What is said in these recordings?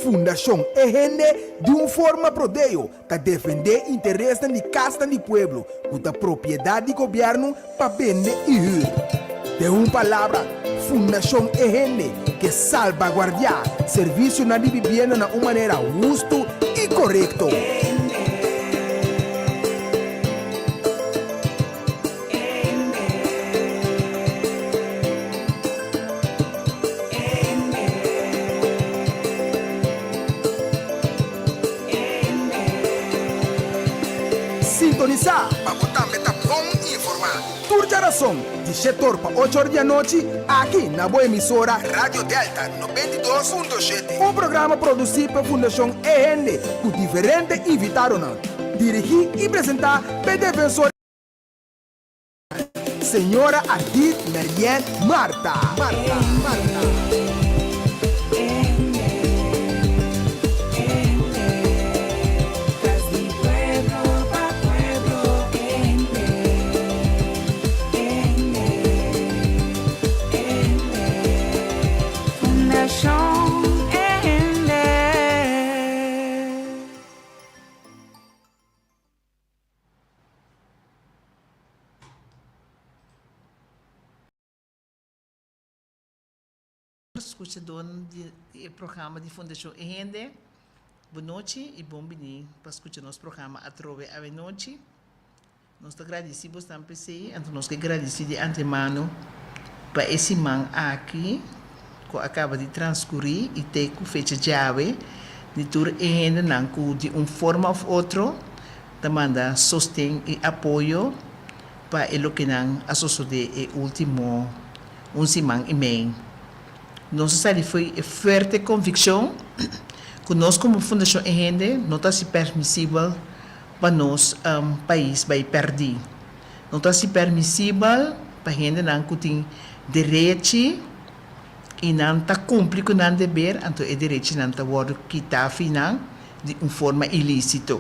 Fundação EGN de uma forma prodeio para defender interesses de casta do pueblo, com a propriedade do governo para vender e ir. De uma palavra, Fundação EGN que salvaguardia serviço na vivienda de uma maneira justa e correta. Sintonizar para botar meta bom e informado. Turja razão, de 7 horas para 8 horas da noite, aqui na boa emissora Rádio Delta 92.7. Um programa produzido pela Fundação EGN, com diferentes invitados. Dirigir e apresentar pela defensora Senhora Adit Marielle Marta. Escuchador do programa de Fundação EGN, boa noite e bom dia para escutar nosso programa através da noite. Nós agradecemos também, então nós agradecemos de antemano para esse man aqui que acaba de transcorrer e ter com fecha chave de tour EGN de uma forma ou outra, demanda sustento e apoio para o que não associado o último semana e meio. Nossa foi forte convicção que nós como Fundação EGN não está se permissível para nós país vai perder. Não está se permissível para a gente não tem direito e não está cumprir com o dever, então é direito não está word quitado de uma forma ilícita.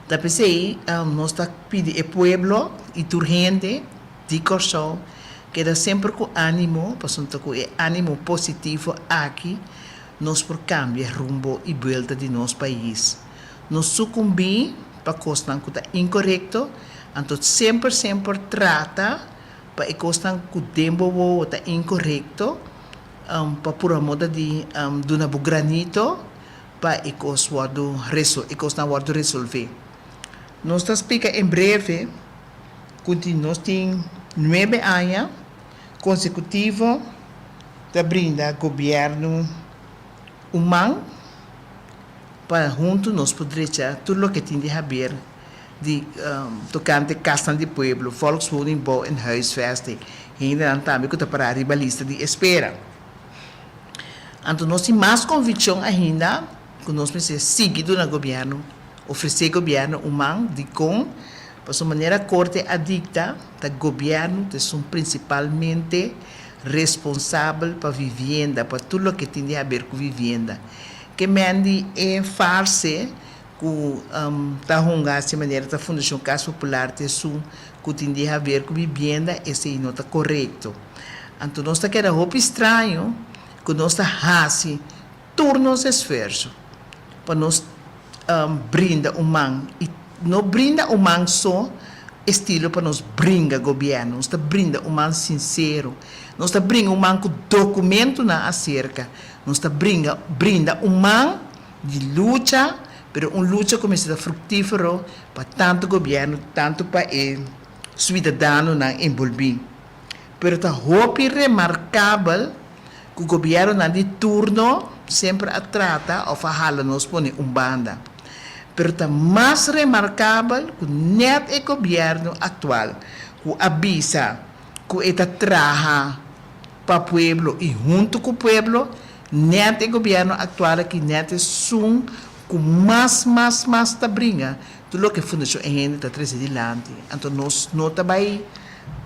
Da pensei nós está pedindo ao povo e a gente de coração queda sempre com ânimo, passando com ânimo positivo aqui, nós por cambiar rumbo e volta de nosso país. Nós sucumbir para coisas que está incorreto, então sempre trata para coisas que o tempo está incorreto, para por a moda de donar granito, para a coisa resolver. Nós está explica em breve que nós temos 9 anos consecutivos da brinda governo humano para juntos nós podermos tudo o que tem de haver de tocante casa de pueblo, volkswoning, bouw en huisvesting. Ainda também que para a ribalista de espera. Então nós temos mais convicção ainda que nós precisamos seguir no governo, oferecer governo humano de com por sua maneira corte adicta, o governo é principalmente responsável para a vivenda, para tudo o que tem a ver com a vivenda. Que mende é farse que está de maneira da Fundação Casa Popular que tem a ver com a vivenda, esse não está correto. Então, nós está querendo roupa estranho, que nós está fazendo turnos esforço para nós brindar humano e não brinda um man só estilo para nós brinda governo, nós brinda um man sincero, nós brinda um man com documento na acerca, nós brinda um man de luta, pero luta como se frutífero para tanto governo, tanto para o cidadão na envolver. Pero tá roupa remarcável que o governo na de turno sempre a trata ou fala nos põe banda. Pero está mais remarcável que net o governo atual, que avisa que está trabalhando para o povo e junto com o povo, net o governo atual que net é som que mais está brinca tudo o que a Fundação EGN está trazendo adiante. Então nós não também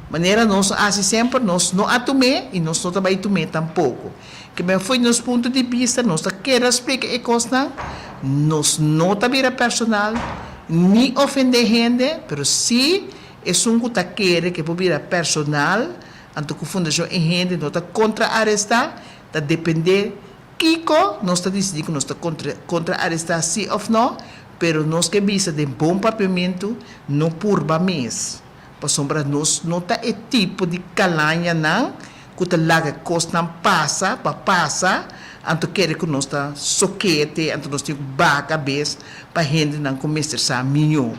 maneira nós assim sempre nós não atume e nós não também atume tampouco. Que bem foi nosso ponto de vista, nós quer explicar e coisa, nós não também personal, nem ofender gente, pero se é um que quer que pode personal, então que a Fundação EGN não está contra arrestar, está depender Kiko, nós está decidindo que nós está contra arrestar sim ou não, pero nós que visa de bom papiamento, não purba mês. Para sombra, nós não está é tipo de calanha não, que está lá que costa passa, para passa, anto quer que nós está soquete, anto nós temos baca vez, para gente não começar a minho.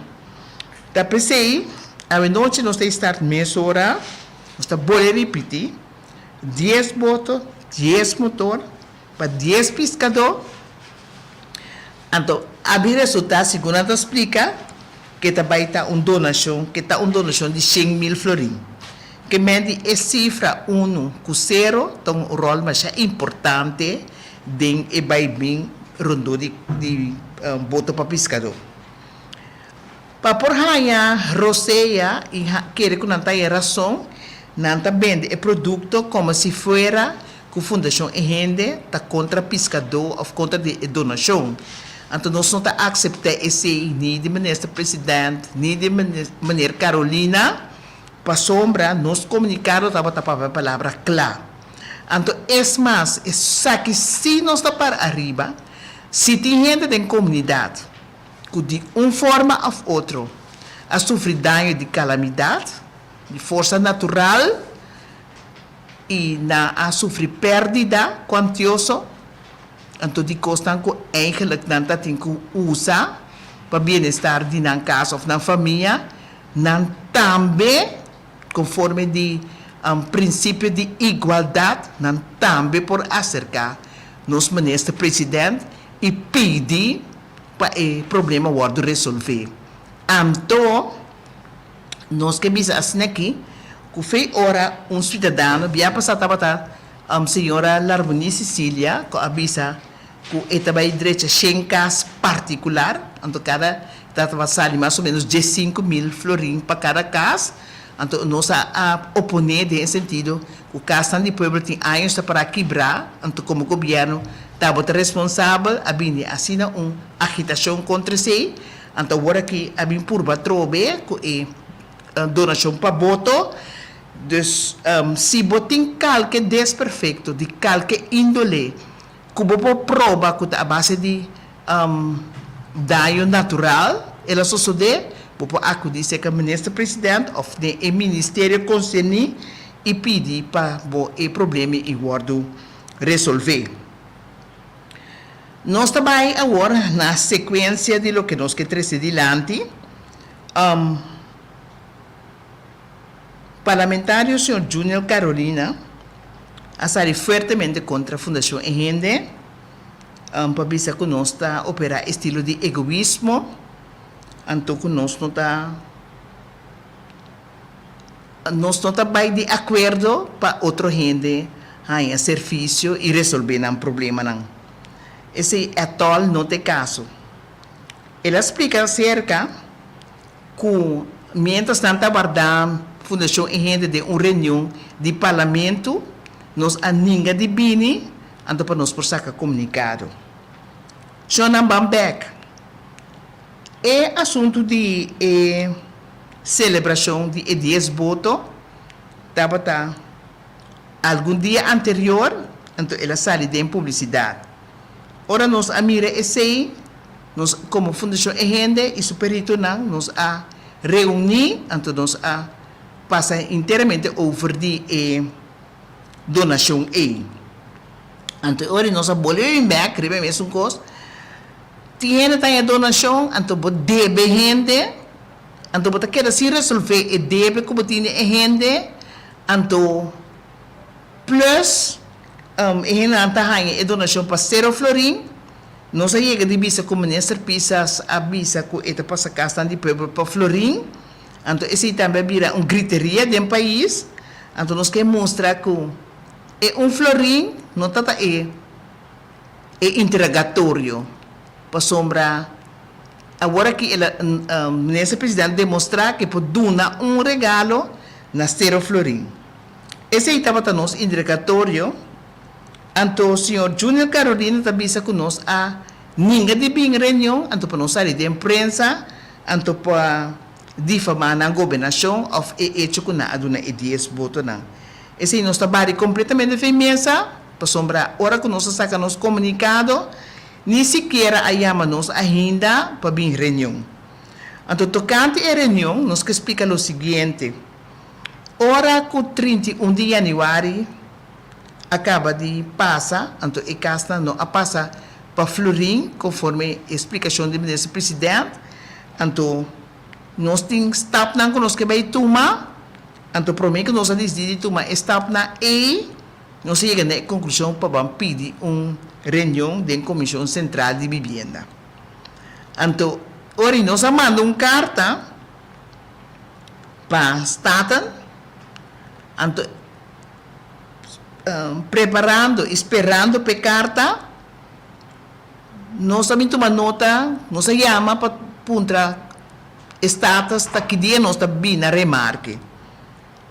Da pensei, a noite nós está estar mês hora, nós está bolhe repetir, 10 boto, 10 motor, para 10 pescador. Então, a resultado, segundo a explica, que também está uma donação, de 100.000 florins. Que mede a cifra 1 com 0, tem um rol mais importante de e vai bem rondo de boto para pescador. Para por raia, roceia, e quer que não tenha razão, não vende o produto como se fosse que a fundação rende está contra pescador ou contra a donação. Então, nós não aceitamos esse nem de ministro presidente, nem de maneira Carolina, para sombra, nós comunicaram a palavra clara. Então, é mais, que se nós estamos para arriba, se tem gente da comunidade, que de uma forma ou outra, a sofrer dano de calamidade, de força natural, e a sofrer perda quantiosa, então de costa que eigenlijk não tem que usar para bem-estar de na casa ou na família, não também conforme de princípio de igualdade, não também por acercar nos ministro presidente e pedir para o problema ser resolver. Então, nós que vimos assim aqui, que foi hora cidadão, via passar a senhora Larboni Cecília, que avisa que também direito a casa particular, então cada estava saindo mais ou menos 5.000 florins para cada casa. Então, nós a oponer nesse sentido, o Casa de Pueblo tem anos para quebrar, então como governo estava responsável, havia assim uma agitação contra si, então agora que havia por batrobe, que é donação para voto. Dus, se botem qualquer desperfeito, de qualquer índole, que você prova que a base de dano natural, ela só sucede, você acudir que o ministro-presidente ou o ministério concernido e pedir para o problema e o resolver. Nós também agora, na sequência de lo que nós que trazer adiante, parlamentário senhor Júnior Carolina a sair fortemente contra a Fundação Rende, para dizer que nós está operar estilo de egoísmo, então que nós não está bem de acordo para outra gente ganhar serviço e resolver um problema não. Esse é tal não tem caso. Ela explica acerca que mientras tanto guardando Fundação Rende de uma reunião de parlamento, nós a ninguém de bini, então para nós por sacar comunicado. Jonan Bambeck, é assunto de celebração de 10 votos, estava algum dia anterior, então ela sai de publicidade. Ora nós a mira esse, nós como Fundação Rende e Superito nós a reunir, então nós a passa inteiramente over de donação e então ora nós a boleh back ribe mesmo coisa tiene a donação então debe gente então bota quer se resolver e debe como tiene gente então plus anta a donação para 0 florin nós aí que divisa como ministro pisas avisa que eta passa casa de pueblo para florin. Então, esse também vira uma griteria de um país. Então, nós queremos mostrar que é florim, não é interrogatório. Para sombra, agora que o ministro presidente demonstrar que pode dar regalo na 0 florim. Esse aí estava no nosso interrogatório. Então, o senhor Júnior Carolina está dizendo que nós ninguém de bem reunião, então, para nós sair de imprensa, então, para difamar na governação ou hecho que na aduna ideias voto na. Esse nós trabalho completamente firmeza para sombra, hora que nós sacamos comunicado, nem sequer a chama-nos ainda para vir reunião. Então, tocante a reunião, nós que explica o seguinte. Hora que 31 de janeiro acaba de passar, então a casa não passa para Florim, conforme a explicação do ministro-presidente. Então, nós temos stop na que nós que vai tomar, então prometo que nós decidimos tomar stop na e nós chegamos à conclusão para pedir uma reunião da Comissão Central de Vivienda. Então, ora nós mandamos uma carta para Staten, então, preparando, esperando para a carta, nós também tomamos nota, nós chamamos para puntra status que dia nós está bem na remarque.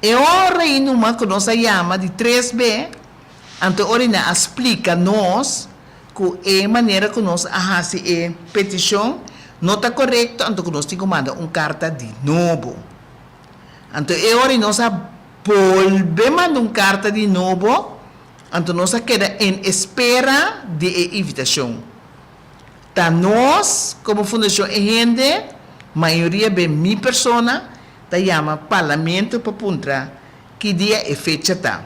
E ora numa que nós chama de 3B, então ora explica nós que a maneira que nós fazemos a petição não está correta, então que nós temos que mandar uma carta de novo. Então ora nós volvemos a mandar uma carta de novo, então nós queda em espera de invitação. Tá nós, como Fundação Gente, maioria de minha persona, tá chama parlamento para puntra que dia é fecha tá.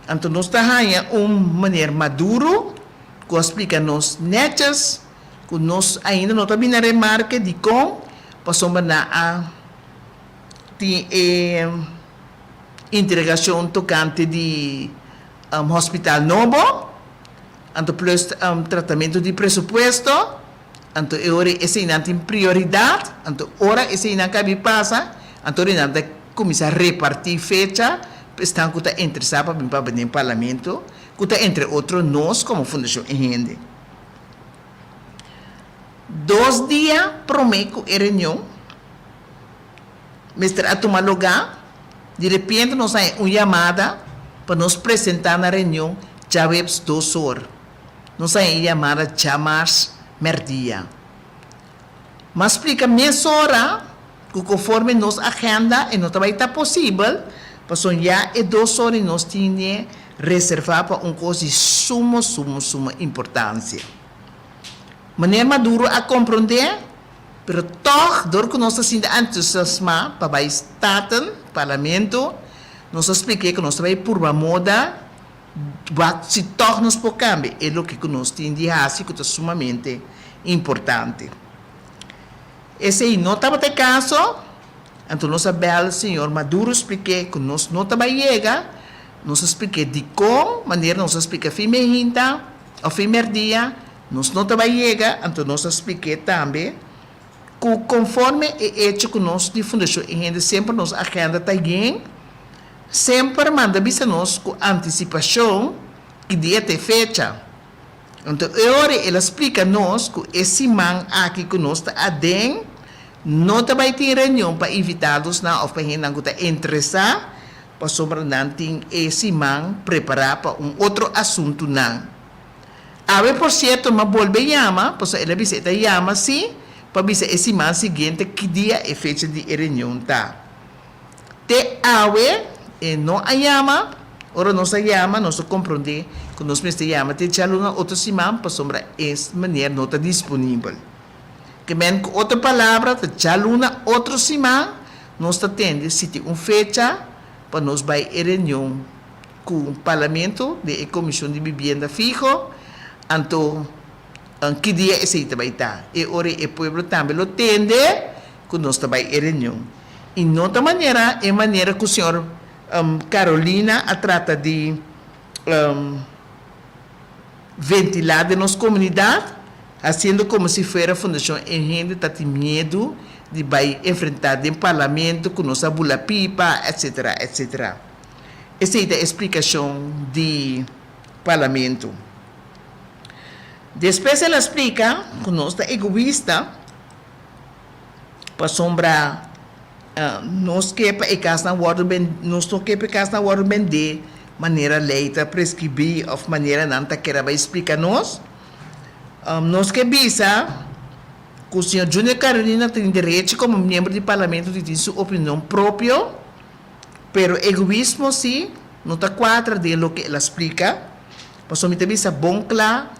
Então nós tá ganha maneira maduro, que explica nos netas, que nós ainda não tá bem na remarca de como passamos na a integração tocante de hospital novo. Então, plus tratamento de presupuesto, então, agora esse não tem prioridade, então, ora esse não cabe passa, então, não tem começar a repartir fecha, estão que está interessado para vir no parlamento, que está entre outros nós, como Fundação Gente. 2 dias, prometo a reunião, mas a tomar lugar, de repente, nós temos uma chamada para nos apresentar na reunião, já vemos 2 horas. Nós temos chamada Chamas Merdia. Mas explica meia hora, que conforme nossa agenda, e não vai estar possível, porque já é 2 horas e nós tínhamos reservado para uma coisa de suma importância. Maneira maduro a compreender, mas toch, door que nós estamos entusiasmados para o Staten, parlamento, nós expliquei que nós vamos por uma moda, se torna-nos por cambio, é o que nós temos de fazer, que é sumamente importante. Esse aí não estava de caso, então nós sabemos, senhor Maduro, expliquei que nós não estava chega, nós expliquei de como, maneira nós expliquei feminina, ou femerdia, nós não estava chega, então nós expliquei também, que conforme é hecho que nós de Fundação Gente sempre nos agenda também, sempre manda avisar-nos com antecipação que dia tem fecha. Então, agora ela explica-nos que esse man aqui que nós está adem, não vai ter reunião para invitados na ou para gente que está interessado, para sobre não tem esse man preparar para outro assunto não. A por certo, mas volve chama, pois ela visita chama sim, para avisar esse man seguinte que dia é fecha de reunião tá. Te awe e não a chama, ora nós a chama, nós compreender que nós precisamos chamar te chaluna outro simão para sombra essa maneira não está disponível. Que bem com outra palavra, te chaluna outro simão, nós atende se tem fecha para nós vai reunião com o parlamento de Comissão de Vivienda Fijo, então que dia esse vai estar. E ora o povo também lo tende que nós vai reunião. E de outra maneira, é maneira que o senhor Carolina a trata de ventilar de nossa comunidade, fazendo como se fosse a Fundação Gente está tem medo de vai enfrentar o parlamento com nossa bula pipa, etc, etc. Essa é a explicação do parlamento. Depois ela explica que nós é egoísta para sombrar nós que para a casa na nós não que para casa na hora de maneira leita prescrever ou maneira não tá queira vai explicar nós que visa que o senhor Júnior Carolina tem direito como membro do parlamento de ter sua opinião própria, pero egoísmo sim não está quadra de lo que ela explica, Paso mi tabi sa bongkla,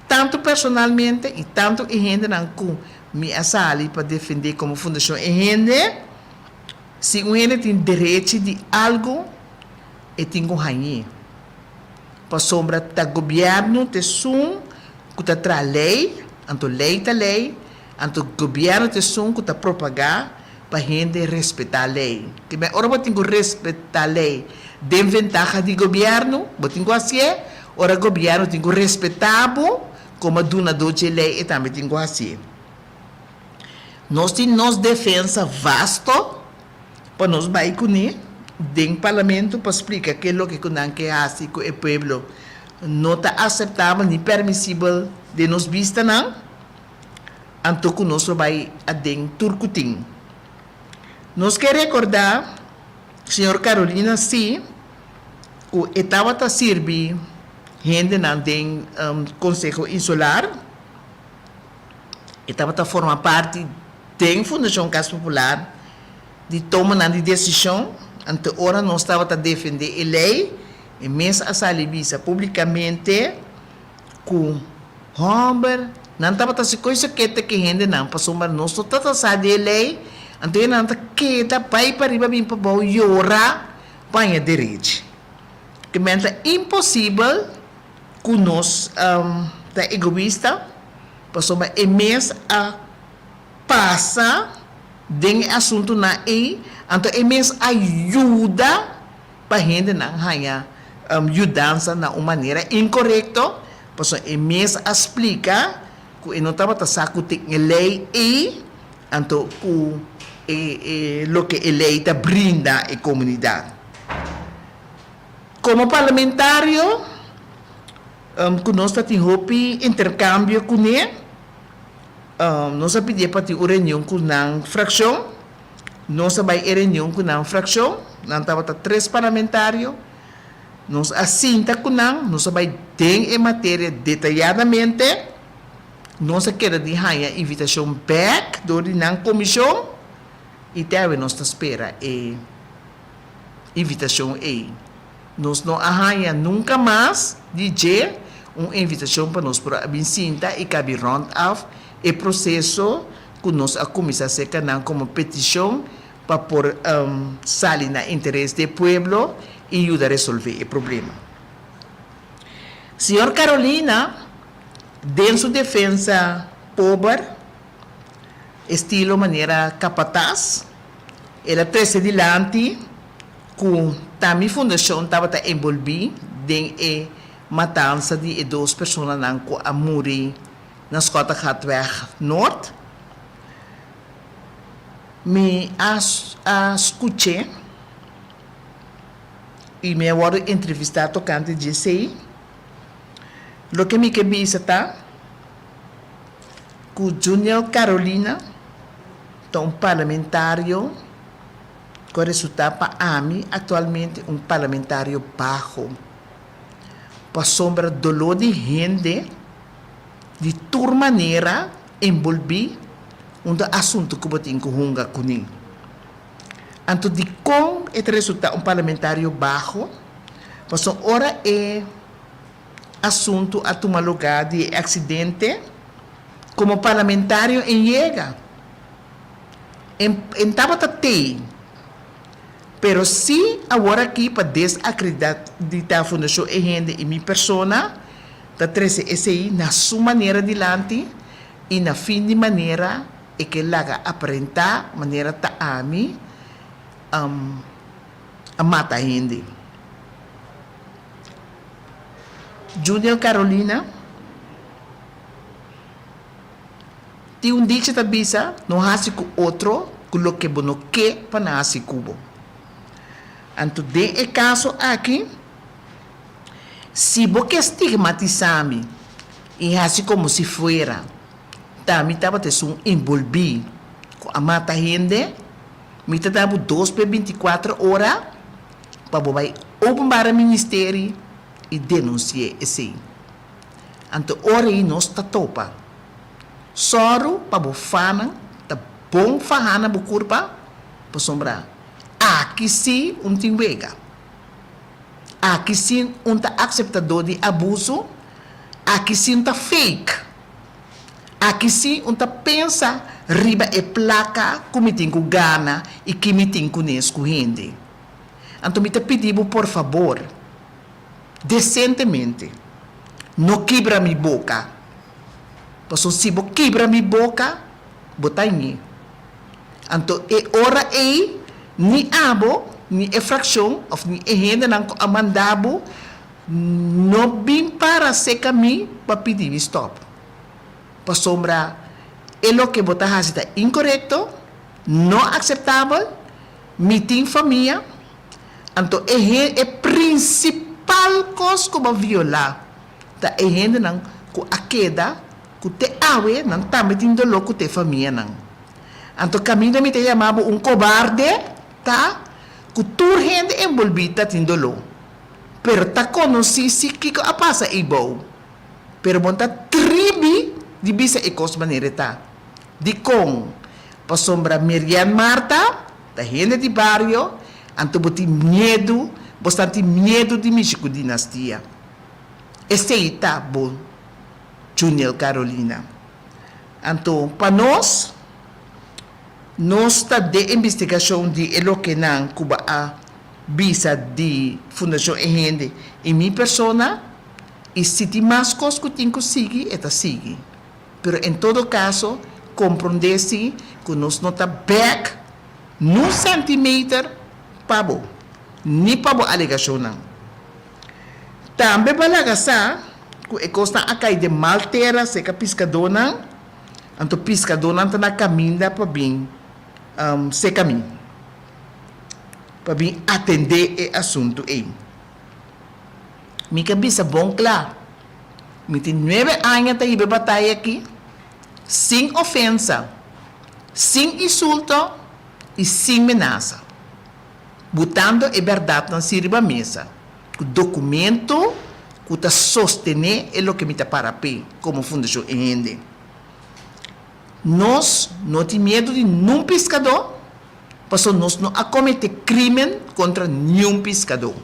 tanto personalmente e tanto e gente não com me asali para defender como fundação e gente, se um gente tem direito de algo, e tem que ganhar. Para sombra da governo te sum, que tá tra lei, anto lei ta lei, anto governo te sum que tá propagar para gente respeitar a lei. Que bem, ora tem que respeitar a lei. De ventaja de governo, tem que assim, ora governo tem que respeitar como donador de lei e também tem que assim. Nós temos defesa vasto para nós vai conhecer dentro do parlamento para explicar que é o que nós queremos que o povo não está aceitável nem permissível de nos vista não. Então que nós vai a dentro turcutim. Nós queremos recordar, senhor Carolina, sim, que estava a servir gente não tem Conselho Insular, estava a formar parte da Fundação Casa Popular, de tomar de decisão, ante ora nós estava a defender a lei, e mesmo a salivisa publicamente, com Humber, não estava a se coisa que gente não passou, mas nós não estava a de lei, então não estava que pai para riba bem para bom llorar para direito. Que é impossível que nós da egoísta, passou, mas é mesmo a passa den assunto na então é mesmo ajuda para gente não ganhar mudança na uma maneira incorreta, porque é mesmo explica que não estava a saco de lei então o que a lei te brinda à comunidade. Como parlamentário, que nós temos intercâmbio com ele, nós pedimos para ter uma reunião com a fração, nós vamos ter reunião com a fração, nós estamos 3 parlamentários, nós assinta com nós vamos ter em matéria detalhadamente, nós queremos de a invitação back do na comissão, e também nós espera a invitação aí. Nós não arranha nunca mais dizer uma invitação para nós para a Vincinta e cabe round off o processo que nós a começar a ser como petição para pôr sair na interesse do povo e ajudar a resolver o problema. Senhor Carolina, dentro sua defesa pobre, estilo maneira capataz, ela trouxe adiante que também a fundação estava envolvida em a matança de 2 pessoas que a morrer na Escota Gatweg Norte. Me escutei e me agora entrevistar tocante de sei. Lo que me queria está que o Junior Carolina, um parlamentário, que resulta para AMI, atualmente um parlamentário baixo, para sombra dolor de gente, de toda maneira, envolver assunto que tem que hunga com ele. Então, de como é resulta um parlamentário baixo, porque ora é assunto a tomar lugar de acidente, como parlamentário em chega. Em tabatei, pero se agora aqui para desacreditar a fundação e gente e minha persona, da trece esse aí na sua maneira de lante e na fim de maneira e que laga aparentar maneira ta ami a mata gente. Junior Carolina tem dicho da bisa não hasi com outro com lo que bono que para nasi cubo. Anto de e caso aqui, se você estigmatizar-me e hasi como se fuera, também estava te um envolvido com a mata gente, me te dava 2 por 24 horas para vai open ministério e denunciar esse. Anto ora aí nós ta topa. Soro para bufana, tá bom fahana bukurpa, para sombra. Aqui sim tinwega. Aqui sim um tá acceptador de abuso, aqui sim tá fake. Aqui sim um tá pensa riba e placa como tem com gana e que me tem com nesco gente. Então me te pedivo por favor, decentemente, não quebra minha boca. Porque se você quebra minha boca, botar em. Então é hora aí, ni abo, ni fração, ou ni gente não mandabo, não vim para ser caminho para pedir stop. Para sombra, é o que botar está incorreto, não aceitável, meeting família, então é principal coisa como violar. Tá é gente não com a queda, com te awe, não tá metendo louco te família não. Então caminho me te chamava cobarde, tá? Com toda gente envolvida tendo louco. Pero tá conheci que a passa e bom. Pero monta tribi de bisa e cos maneira tá. De com pa sombra Miriam Marta, da gente de barrio, anto boti medo, bastante medo de México dinastia. Esse tá bom, Junior Carolina. Anto pa nós tá de investigação de elo que não Cuba a bisa de Fundação Ehende e minha persona e se tem mais coisas que tem que seguir, é seguir. Pero em todo caso, compreender-se que nós não está back num centímetro para bom, nem para boa alegação não. Também balaga sa, que é costa a cair de maltera, se que pescador não, então pescador não está na caminho para bem, se caminho, para bem atender o assunto aí. Minha cabeça bom claro. Me tem 9 anos de batalha aqui, sem ofensa, sem insulto e sem ameaça. Botando a verdade na sirva mesa. O documento que está sostener é o que me está para pé, como Fundação Ehende. Nós não temos medo de nenhum pescador, porque nós não cometemos crime contra nenhum pescador.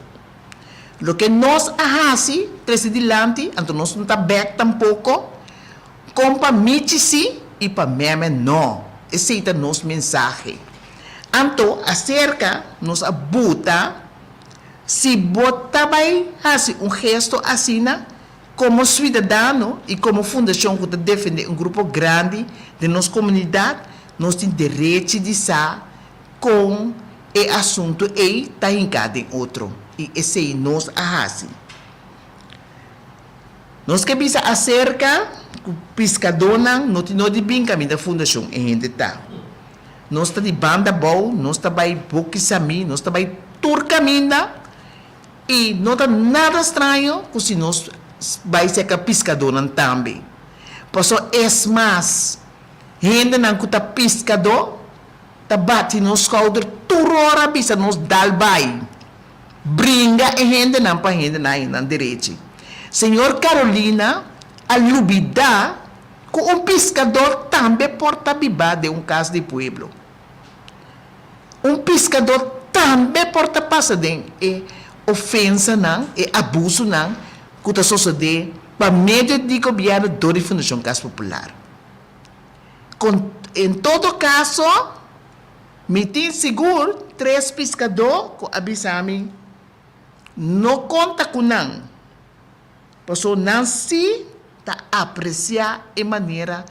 Lo que nós hacemos, três adiante, então nós não está back tampouco, com para mim e para mim não. Esse é o nosso mensagem. Então, acerca, nos abuta, se bota vai fazer gesto assim, como cidadão e como fundação que defende grupo grande de nossa comunidade, nós temos direito de estar com o assunto e está em cada outro. E esse é nós fazemos. Nós que bisa acerca, o pescador não tem de bem caminho da fundação em gente tá. Nós está de banda boa, nós está vai boquisami, nós está vai tur caminho e não está nada estranho que se nós vai ser que pescador não também. Por isso é mais gente não que está pescador, está bate nos calder turora bisa nos dalbai. Bringa e gente não para gente não direito. Senhor Carolina, a lubida que pescador também porta biba de caso de pueblo. Pescador também porta passa de ofensa não, e abuso não, que está sucedendo para meio de governo da Fundação Casa Popular. Em todo caso, me tem seguro 3 pescadores que avisam não conta com não. Porque não se está apreciar de maneira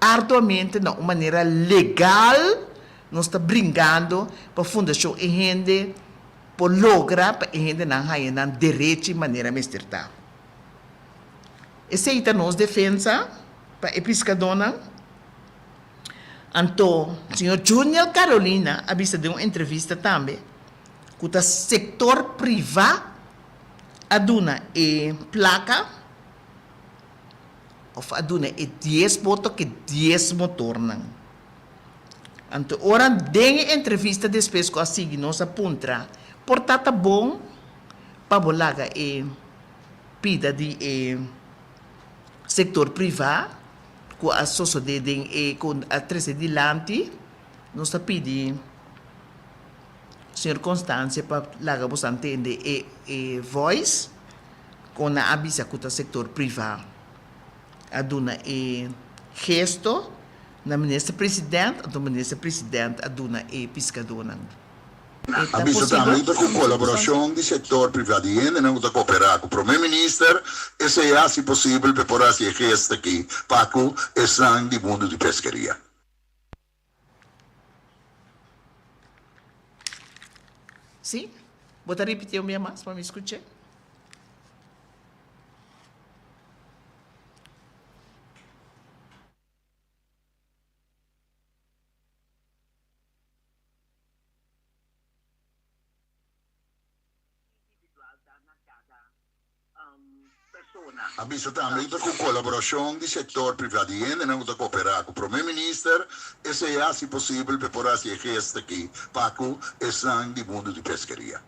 arduamente, de maneira legal, nós está brincando para a Fundação Ehende, para lograr para a gente não ter direito de maneira mesterta. Essa é a nossa defesa para a pescadora. Então, o senhor Junior Carolina avisa de uma entrevista também, que o setor privado aduna placa, ou aduna 10 votos que 10 motor. Então, ora, dengue entrevista depois que a seguir nossa puntra, portanto, bom, para bolaga pida de setor privado, com a sociedade com a 13 adiante, nós pedi Senhor Constância para laga vos entende voice com na avisa kuta sector privado. Aduna gesto na ministro-presidente, o ministro-presidente aduna pescador. Avviso também com colaboração do setor privado e não da cooperar com o primeiro-ministro e se é assim possível para poder se gesto aqui para o exame do mundo de pescaria. Sim? Vou repetir o meu mais para me escutar. Avviso também com colaboração do setor privado e não da cooperar com o primeiro-ministro e se é assim possível para poder se gesto aqui para o exame do mundo de pescaria.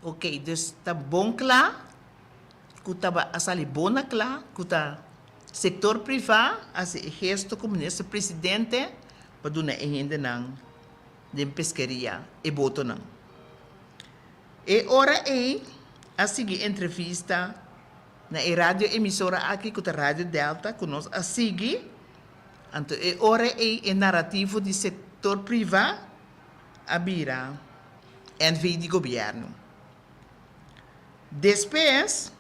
Ok, dus está bom claro, que estava a bona claro, que o setor privado, as gesto como ministro-presidente, para dar a gente de pescaria e boto não. E ora a seguir entrevista na rádio emissora aqui com a Rádio Delta, que nós a seguir, então e ora é narrativo do setor privado, a bira, NV de governo. Depois,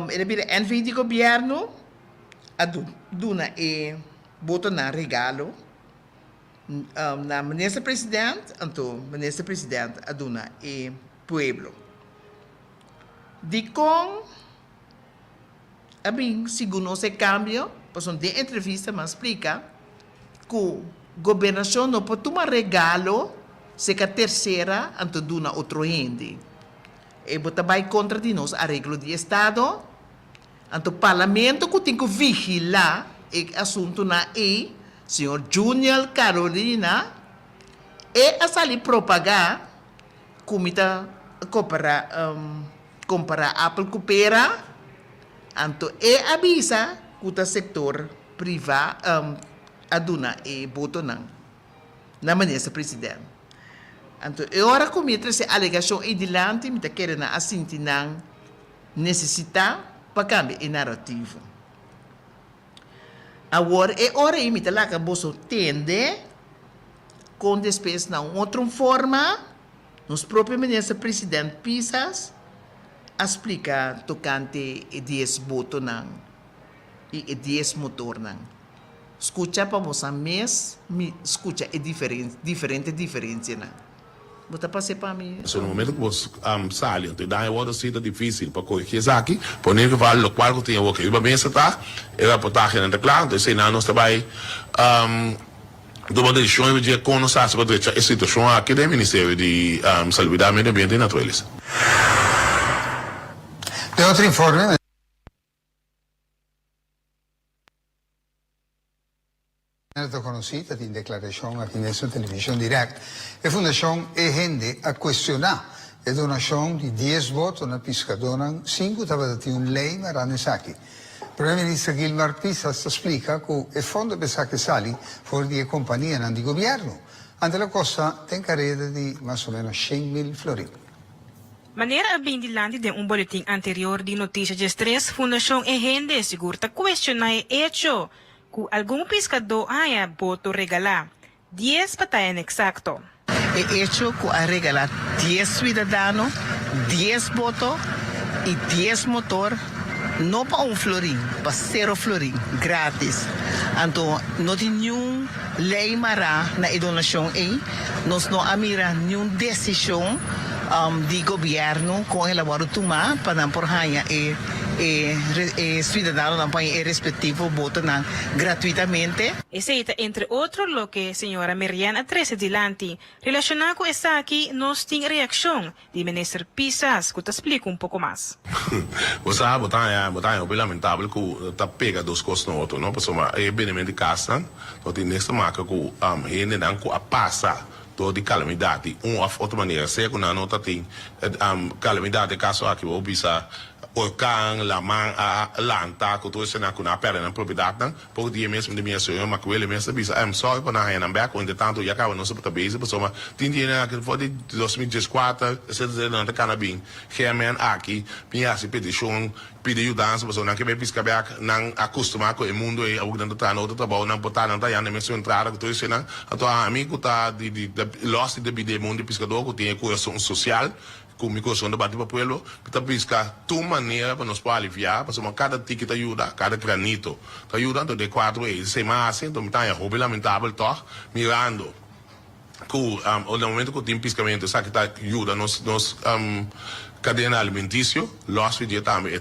ele bira NV de governo, a duna e boto na regalo, na ministro-presidente, então ministro-presidente a duna e pueblo. De com segundo esse cambio, pues de entrevista me explica que a governação não pode tomar regalo se a terceira então duna outro gente. E bota vai contra de nós arreglo de Estado, então o parlamento que tem que vigilar o assunto na senhor Junior Carolina, e a salir propagar como está comparar Apple coopera, então é avisa que o setor privado aduna e voto na ministro-presidente. Então, é hora que essa alegação é dilante, me querendo assim necessitar para cambiar o narrativo. Agora, é hora que me lá que você tende com despesa na outra forma, nos próprios ministro-presidente Pisas, explica tocante e 10 votos e 10 motor. Escuta para você mesmo, escuta é diferente. Bota para para mim. No momento que você sai, então daí é cita difícil para corrigir aqui, por nível vale o qual tem o que iba bem está, era reportagem ainda claro, então se não nós também do modo de show de conosco sobre a situação aqui do Ministério de Saúde, Meio Ambiente e Natureza. De outro informe, conhecida em declaração aqui nessa televisão direta, a Fundação Egende a questionar a donação de 10 votos na pescadora, 5 estava de uma lei Maranesaki. O Primeiro-Ministro Gilmar Pisas explica que o fondo Pesca Sali for di companhia di governo, ante la costa tem carreira de mais ou menos 100.000 florins. Maneira abindilante de boletim anterior de notícias de estresse, Fundação Egende segura questionar o hecho que algum pescador haya voto regalar 10 patayan exacto. O hecho que a regalar 10 cidadãos, 10 votos e 10 motor, não para florim, para 0 florim, grátis. Então, não tem nenhuma lei mara na donação aí, nós não amira nenhuma decisão de governo com elaborado tomar para não porranha cidadão não põe respectivo voto gratuitamente. Esse é, entre outros, lo que a senhora Mariana Trece Dilante relacionado com essa aqui, nós temos reação de ministro Pisas, que te explica pouco mais. Você sabe, é bem lamentável que tá pega dos costos no outro, não? Porque é bem de casa, então tem nessa marca que ele não a passa de calamidade, outra maneira, se não tem calamidade, caso aqui, vou bisa orkaan, lamang, lanta, kutu se na kuna perde na propriedade não, porque dia mesmo de minha senhora, mas com ele mesmo bisa, I'm sorry para na na back, onde tanto já acaba não se pode base, pessoa, tem dia que foi de 2014, se dizer não tá canabim, German aqui, minha se petição, pedi ajuda, pessoa, não que me pisca back, não acostumar com o mundo e algo dentro tá no outro trabalho, não botar não tá já na mesma entrada, kutu se na, então amigo tá de lost de bide mundo pescador, que tem coração social, com o coração de bater para o pueblo, para buscar tua maneira para nos aliviar, para cada ticket ajuda, cada granito, te ajuda, então de 4 e 6 meses, então me tá é lamentável, toch, mirando, no momento que o time piscamento, sabe que tá ajuda, nos cadena alimentício, loss dia também,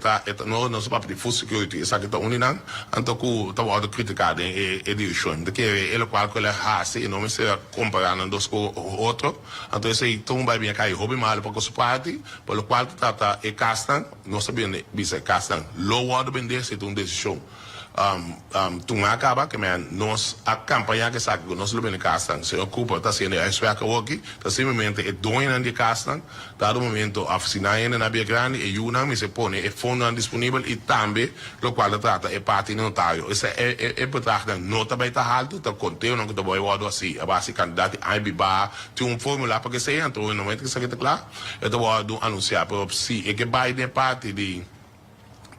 não se pode de food security, sabe que tá unindo, então que tá o criticado em edição, de que ele qual que ele hace, e não me se comparando dos com outro, então esse então vai bem cair hobby mal para que parte, pelo qual tá e castan, não sabia bisa castan, low water vender se uma decisão. Toen acaba que nós a campanha que sabe que nós lo bem castan se ocupa tá sendo a esfera aqui tá simplesmente é dono de castan dado momento a oficina na Via Grande e una me se põe é fundo disponível e também lo qual trata é parte notário esse é betracht nota bij te alto tá conteu não que tá boy wado assim a base candidato a IBA tem fórmula para que seja então no momento que isso claro eu tô wado anunciar para se é que vai de parte de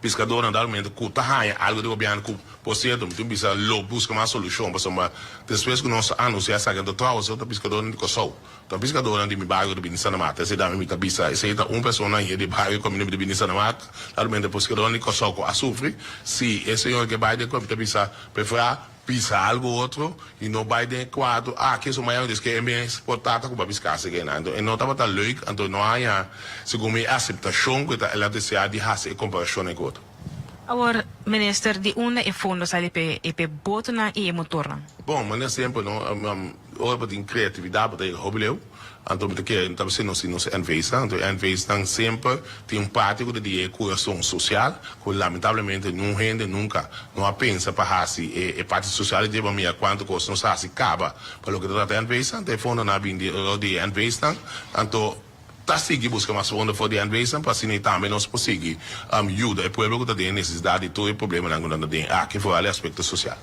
pescador não dá momento que tá algo de governo que por certo tu bisa lo busca uma solução para depois que nós anunciar essa que trouxe outro pescador não coçou então pescador não de me bairro de Binissa na Mata se dá me tá bisa se tá pessoa aí de bairro como de Binissa na Mata realmente pescador não coçou com a sofre se esse senhor que vai de como tá bisa preferar pisa algo outro e não vai de quadro que isso maior diz que é bem exportado com a pescar seguir então não estava tão leuk então não há segundo a aceitação que ela deseja de fazer comparação com outro. Agora, minister, de una e fondo sali pe boto na e motor na. Bom, mas sempre não houve de criatividade para hobby então porque então se não se investa então investa sempre tem parte de coração social que lamentavelmente não rende nunca não pensa para assim e parte social de minha quanto custa não se acaba pelo que trata investa então fundo na bem de investa então tá seguir buscar mais fundo for de investa para assim também nós conseguir ajuda o povo que tem necessidade de todo problema na quando tem que foi o aspecto social.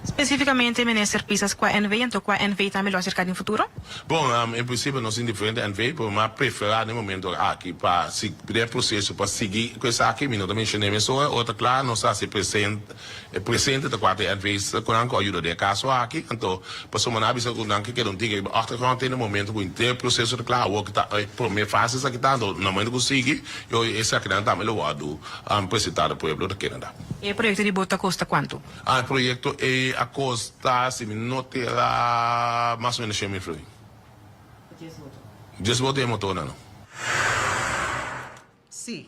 Especificamente, minister, pisas qua NV, então qua NV também lo acerca no futuro? Bom, em princípio, nós indiferente NV, mas preferar no momento aqui para seguir o processo, para seguir com essa aqui, não também mencionei pessoa, outra claro, nós se presente da quatro NV, com a ajuda de caso aqui, então, pessoa não avisa com que não tem achtergrond no momento que o processo de claro, o que tá primeira fase isso aqui tá, no momento que consegue, eu esse aqui não também lo vou apresentar ao povo do Canadá. E o projeto de bota custa quanto? O projeto a costa, se não terá mais ou menos 100 mil florins. 10 votos é motor, não? Sim,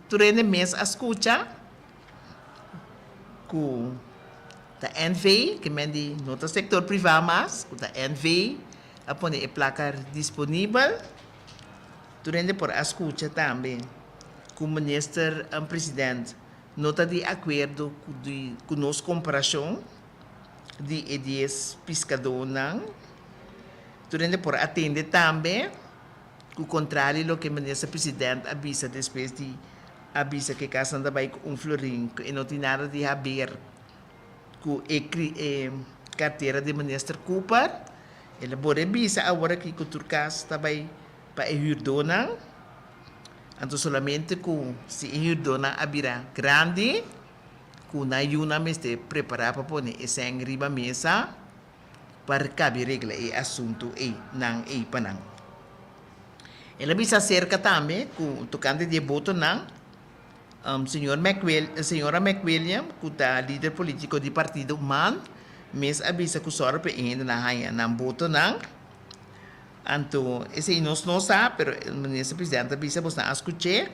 durante o mês a escuta com a NV, que mende no sector privado, mas com a NV, a pôr a placa disponível, durante por a escuta também, com o ministro e presidente, nota de acordo com nossa comparação de ideias pescadores, durante por atender também, o contrário do que o ministro presidente avisa depois de avisa que casa anda vai com florim, que não tem nada de haver com a carteira de ministro Cooper, ele pode avisa agora que o Turcas está vai para Hirdona, então somente com se Hirdona abrirá grande, com na yuna me se preparar para pôr essa em riba mesa para caber regra e assunto e nang e panang. Ela bisa cerca também com tocante de voto nang senhora McWilliam, que é líder político do partido MAN, mas avisa que só para ainda na haya nang voto nang. Então, esse nós não sabe, mas o ministro presidente avisa que nós escutamos.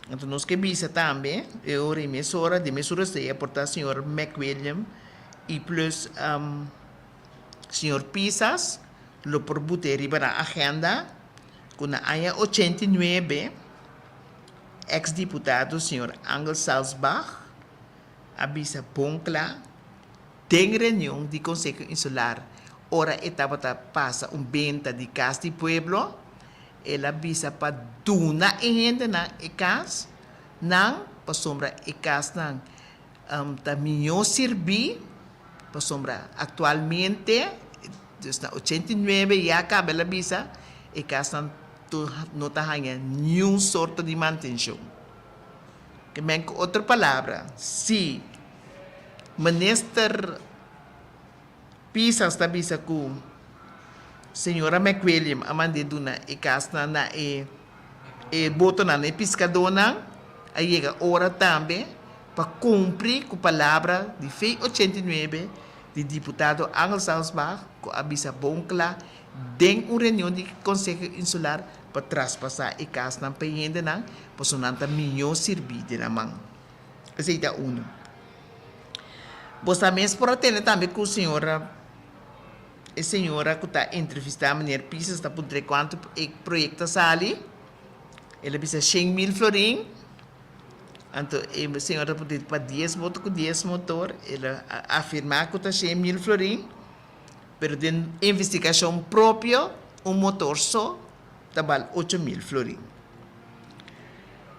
Então, nós que visa também, eu remessora de mesura se aportar o senhor McWilliam e plus senhor Pisas, lo por buter para a agenda, com a área 89, ex-deputado senhor Angel Salzbach, avisa Boncla, tem reunião de Conselho Insular, ora etapa passa venta de casa de pueblo, ela avisa para duna ainda na casa nang pasombra ikas nang ta minyo sirbi pasombra actualmente dus na 89 ya cabe la bisa ikas nang tu nota hanya new sorto de manutenção. Que men com outra palavra, se minister pisas ta bisa ku senhora McWilliam amande duna ikas na boto na piscadona aí chega hora também para cumprir com a palavra de FEI 89 de deputado Angel Salzbach com a bisa boncla den uma reunião de Conselho Insular para traspassar e casa na peiende na posonanta milhão servir de na mão. Esse é um. Você mesmo por atender também com a senhora que está entrevistando a mulher Pisas está por quanto projeto sali ela precisa 100.000 florim. Então, a senhora pode para 10 motos com 10 motor, ela afirma que está 100.000 florim, mas de investigação própria, motor só, está vale 8.000 florim.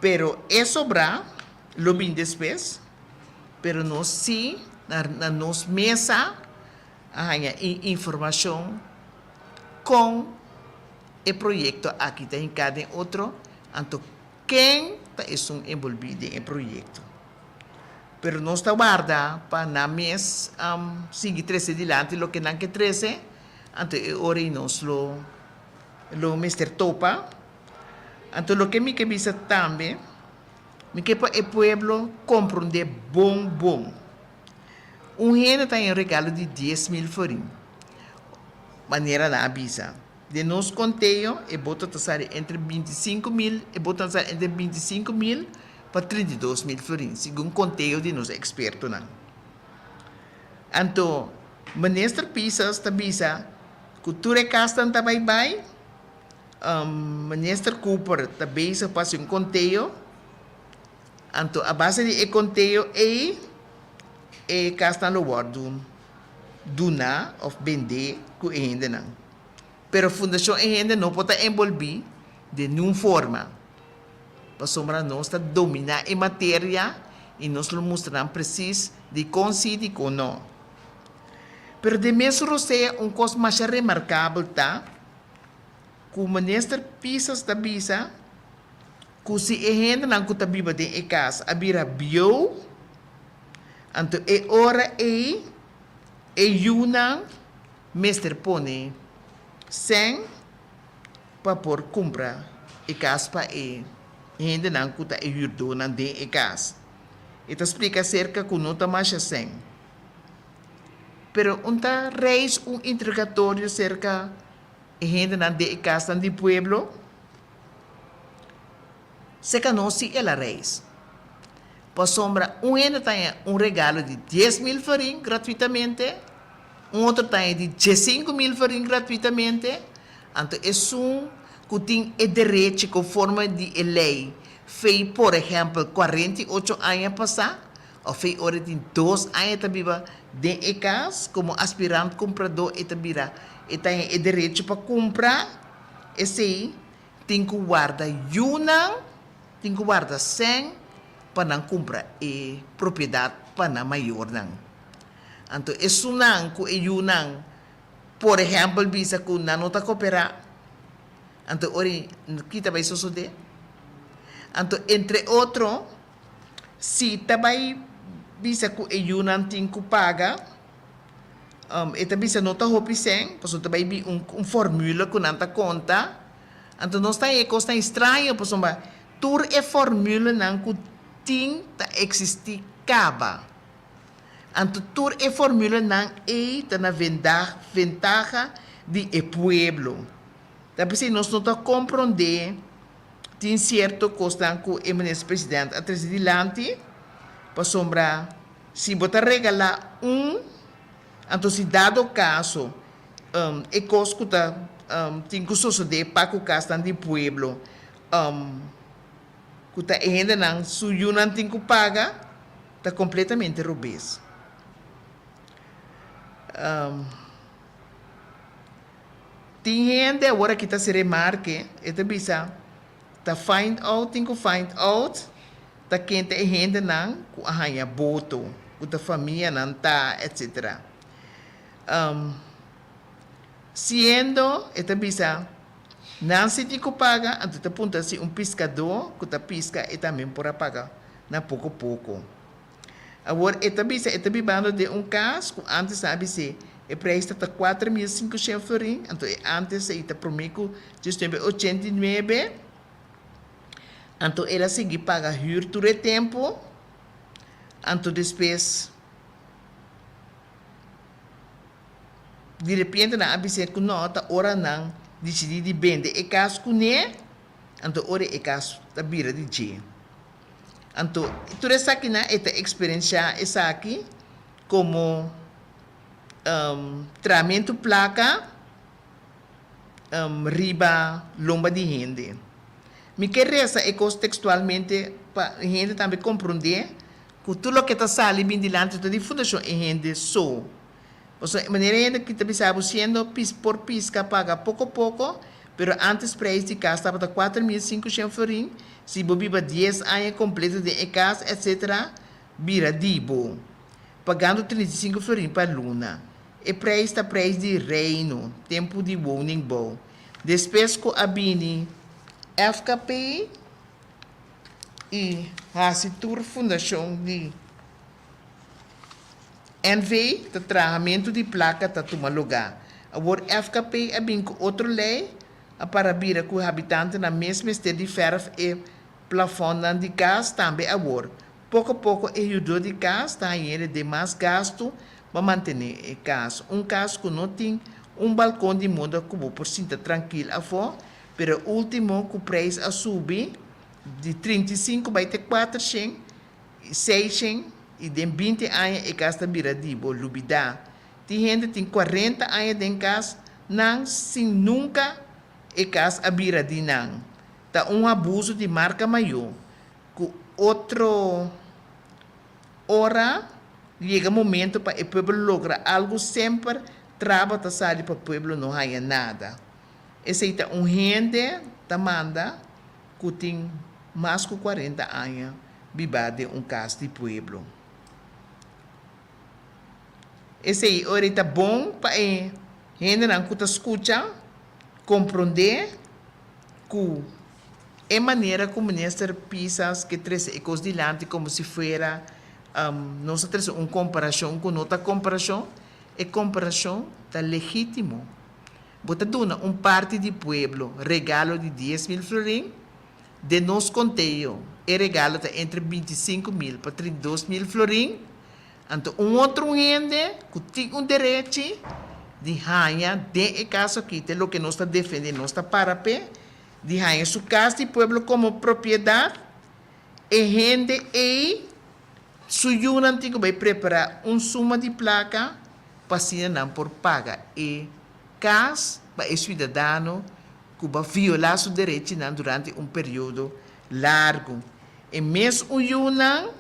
Pero é sobrar, lo bem depois, pero nós sim, na nossa mesa, há informação com o projeto aqui, tem cada outro, então, quem está envolvido em projeto. Pero nós está guarda para na mês seguir 13 adiante, lo que não que 13, então ora nós lo Mr. Topa, então lo que me que visa também, me que para o pueblo compreender bom. Gente tem regalo de 10.000 forinhos, maneira na avisa. De nos conteio, e bota entre 25.000 e bota entre 25.000 para 32.000 florins, segundo conteio de nos expertos. Então, ministro Pisas tabisa, cultura castan tabay-bay, ministro Cooper tabisa para um conteio, então, a base de conteio é castan lo guardo, duna of vender com ainda não. Pero a fundação ainda não pode envolver de nenhuma forma. Para sombra nós está dominar a matéria e nós lo mostramos preciso de conseguir ou não. Pero de mesmo é coisa mais remarcável tá, que o ministro Pisas da bisa, que se ainda não está viva de casa, a bira bio, então é hora yuna mestre pone sem para por comprar e casa para ainda não custa e jurdo não de e casa. Isso explica cerca que não está mais sem. Pero unta reis interrogatório cerca ainda não de e casa de pueblo. Se conoce ela reis. Por sombra, ainda tem regalo de 10.000 florins gratuitamente. Outro tem de 15.000 florins gratuitamente. Então, é que tem o direito conforme de lei. Fez, por exemplo, 48 anos passar, ou fez hora de 2 anos também de casa, como aspirante comprador, e também tem o direito para comprar. Esse tem que guardar tem que guardar 100 para não comprar e propriedade para não maior não. Então, isso não que por exemplo, visa que não está cooperar. Então, ori kita vai suceder. Então, entre outros, se também visa que tem que pagar, e também se não está hopicem, porque também fórmula que não está conta. Então, não está coisa estranha, porque tur é fórmula não que tem que existir caba. Então, tur é fórmula não é na ventaja de o pueblo. Então, se nós não compreender, tem certo coisa que o ministro-presidente a trazer adiante, para sombra, se botar regalar então, se dado o caso, é coisa que tem que suceder para o caso do pueblo, que está ainda não, se o não tem que pagar, está completamente rubês. Tem gente agora que está se remarque, está bisa, está find out, ta quente e gente nan ku ahaya boto, ku ta família nan ta, etc. Siendo, esta bisa, não se te paga, então te apunta se pescador, que ta pisca e também por pagar na pouco pouco. Agora, esta bisa, esta bibando de caso, que antes sabe se e preço está 4.500 florin, então antes está prometo de 89, então ela segue paga huur todo o tempo, então depois de repente na abise que nota ora não decidi de vender e caso com né, então ora e caso da bira de dia. Então, tudo isso aqui na esta experiência essa aqui como tratamento placa riba lomba de gente. Me quer essa é contextualmente para gente também compreender que tudo o que está saindo bem diante da fundação é gente só. Ou seja, maneira que também sabe sendo por pisca paga pouco a pouco, pero antes preço de casa estava 4.500 florin, se bobiba 10 anos completo de casa, etc., vira dibo, pagando 35 florin para luna. E preço está preço de reino, tempo de warning bom. Depois que a Bini FKP e a Citur Fundação de NV, o tratamento de placa está tomando lugar. Agora, FKP é bem com outra lei, para vir com o habitante na mesma estado de ferro e plafond de casa também agora. Pouco a pouco, ajudou de casa, está em de mais gasto para manter a casa. Caso que não tem balcão de mundo que vou por sinta tranquilo a fora, pero último que o preço a subir de 35 para 4 6 e de 20 anos a casa vira dibo, lubida. Tem gente que tem 40 anos em casa, não sem nunca a casa a vira de não. Tá abuso de marca maior. Que outro hora chega momento para o povo lograr algo sempre trava tá sair para o povo não haya nada. Esse é gente que manda que tem mais de 40 anos vivade caso de povo. Esse aí, ahorita bom para gente que escuta, compreender que é maneira como ministro pisas que traz ecos dilante como se fuera nós temos comparação com outra comparação, é comparação da legítimo. Bota dona parte do povo regalo de 10.000 florin, de nos conteio, é regalo tá entre 25.000 para 32.000 florin. Então, outro gente que tem direito de ganhar de caso aqui, de lo que nós está defendendo, nós está para pé, de ganhar sua casa de povo como propriedade, e gente aí, su antigo vai preparar suma de placa para se não por paga. E caso para o cidadão que vai violar seu direito durante período largo. E mesmo yunan,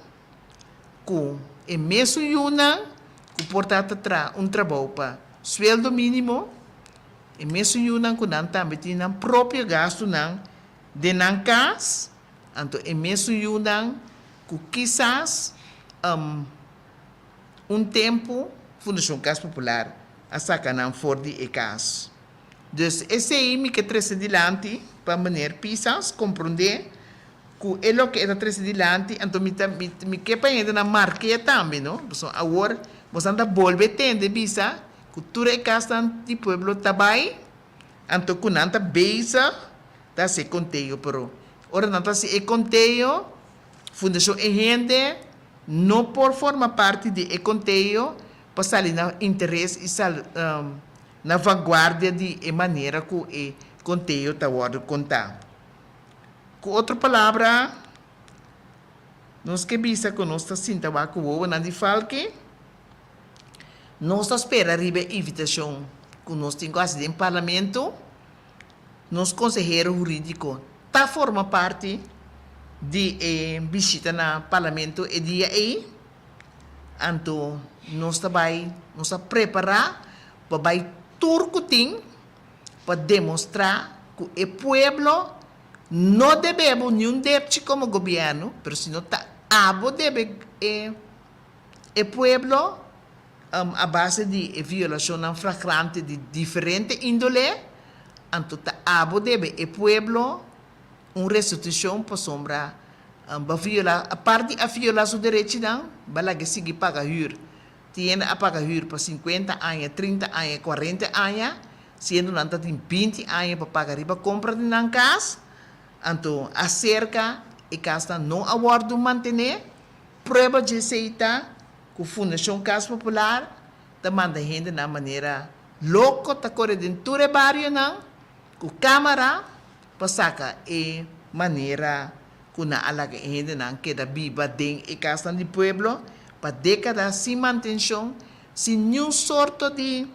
e mesmo yunan, que portanto trabalho para sueldo mínimo, e mesmo yunan que não também tem próprio gasto de não casa, então e mesmo yunan que quizás tempo Fundação Casa Popular a sacar for de casa. Então, esse aí me que traz adiante para maneira pisas compreender que é o que está traz adiante, então me que para ainda na marca também, não? Então, agora você anda volver tende bisa cultura e casa de pueblo tabai, então que não anda beisa tá se conteio, pero ora não tá se conteio Fundação e gente não por forma parte de conteio para sair na interesse e na vanguarda de maneira que o conteio está a contar. Com outra palavra, nós que bisa que nós está sinta que o não de falque, nós espera arriba invitação que nós temos assim em parlamento, nós consejero jurídico tá forma parte de visita na parlamento e dia aí, então nós também nos preparar para vai turco para demonstrar que o povo no debemos nenhum débito como governo, pero se não tá abo debe o pueblo a base de violação flagrante de diferente índole, então tá abo debe o pueblo uma restituição para sombra viola a parte a violar seu direito não, bala que sigue paga huur, tiene a pagar huur para 50 anos, 30 anos, 40 anos, sendo não tá tem 20 anos para pagar riba compra de nan casa. Então, acerca e casa não aguardo manter prova de aceita que a Fundação Casa Popular está mandando gente na maneira louco, está correndo em todo o barrio, não, com câmera, para sacar e maneira que na alaga gente não queda viva dentro da casa do pueblo, para décadas sem manutenção, sem nenhum sorte de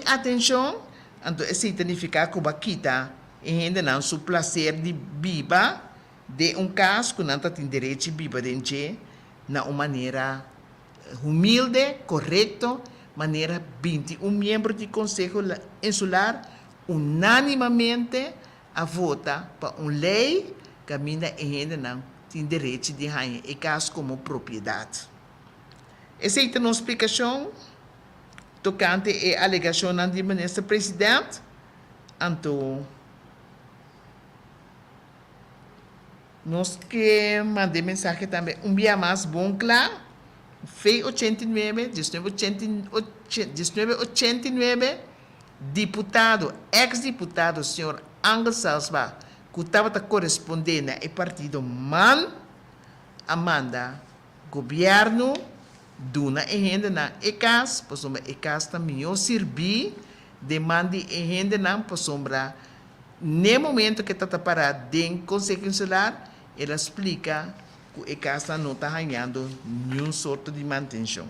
atenção. Então, isso significa que a gente não tem o prazer de viver de caso que não tem direito de viver de uma maneira humilde, correta, maneira 21 membros do Conselho Insular unanimamente a votar para uma lei que a gente não tem direito de ganhar e caso como propriedade. Essa é uma explicação tocante a alegação do ministro-presidente. Então, nós que mandei mensagem também, dia mais bom, claro, FEI 89, 1989, deputado, ex-deputado, senhor Angel Salzba, que estava correspondendo ao partido MAN, Amanda, governo, duna agenda na ECAS, para sombra ECAS também servir, demande agenda na para sombra, no momento que está parado dentro do Conselho Insular, ela explica que o ECAS não está ganhando nenhum sorte de manutenção.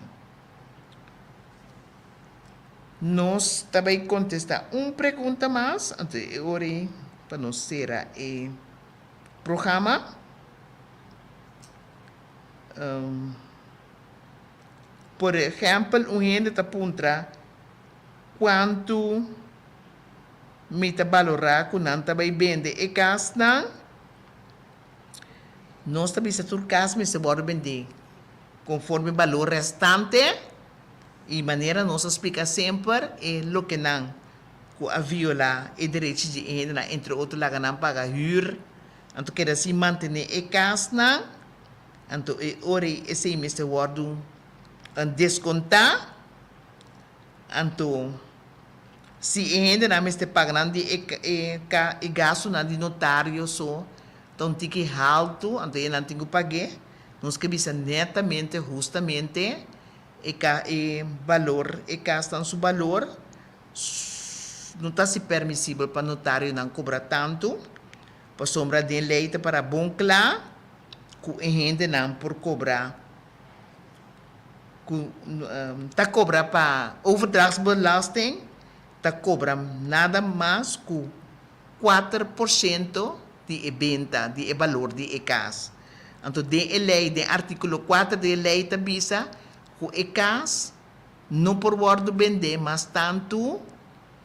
Nós também contestar uma pergunta mais, antes de hoje, para nós ser o programa. Por exemplo, um gente está apontando quanto me está valorar que não está vende e casa não. Nós também se tur casa me se pode vender conforme o valor restante e maneira nós explica sempre é o que não que a viola e direito de gente entre outros lá não paga huur, então quer assim manter e casa não, então ora esse me se guardo descontar, então se ainda não está pagando e gasto de notário só, então tem que alto, então eu não tenho que pagar, nós que bisa netamente, justamente, e valor, e gastam seu valor, não está se permissível para notário não cobrar tanto, para sombra de leite para bom claro, que ainda não por cobrar. Tá cobra para overdrachtsbelasting, tá cobra nada mais que 4% de venda, de valor de ECAS. Então, de lei, de artículo 4 de lei da bisa, que ECAS não por guardo vender, mas tanto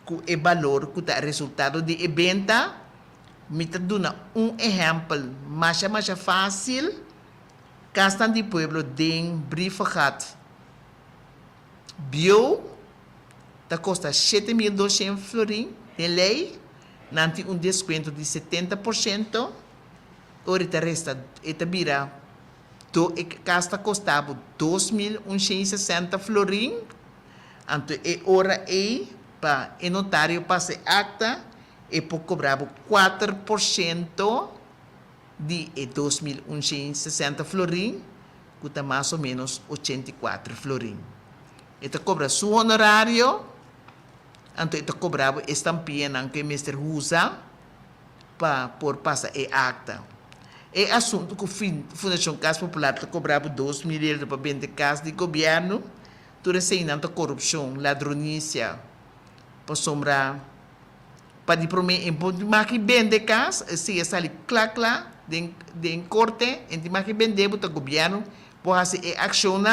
que o valor que está resultado de venda, me está dando exemplo mais fácil, Castan de Pueblo de Briefegat. Bio, da custa 7.200 florin de lei, nanti desconto de 70%, ahorita resta, eta vira, casta costava 2.160 florin, anto ora para o notário passe acta, por cobrava 4% de 2.160 florin, que está mais ou menos 84 florin. Ito cobra su honorário, então ito cobrava estampinha ng que Mr. Husa por passar e acta. E assunto que a Fundação Casa Popular cobrava 2 milhões para vender casa de governo, tudo sem a corrupção, ladronícia, para sombra, para prometer, para vender casa, se é ali claro, de corte, entre mais vender para o governo, para fazer ação.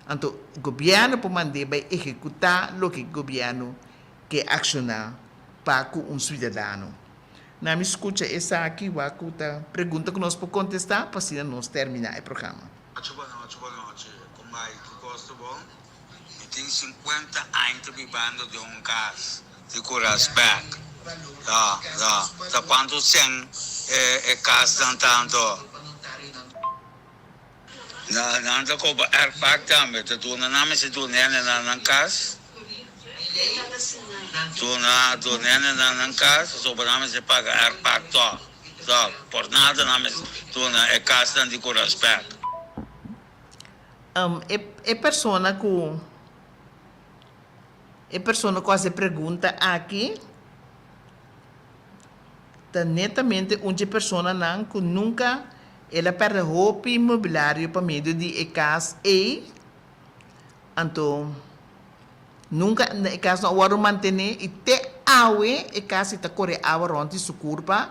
Então, o governo pode executar o que o governo que accionar para um cidadão. Na me escuta essa aqui, a pergunta que nós podemos contestar, para assim nós terminar o programa. Boa noite. Como vai? Que gosto bom? Eu tenho 50 anos vivendo de caso de Curasback. Tá quanto sem caso tanto. Nanda ko ba airpack também, tu na nome se tu nene na caso. Tu nene na caso, so ba nome se paga airpack to. So, por nada nome tu na caso de Curasback. Persona que se pergunta aqui, tá netamente uma pessoa não que nunca ela perde roupa imobiliário para meio de casa então nunca a casa não vai manter e te awe a casa está corre água ronde sua curva,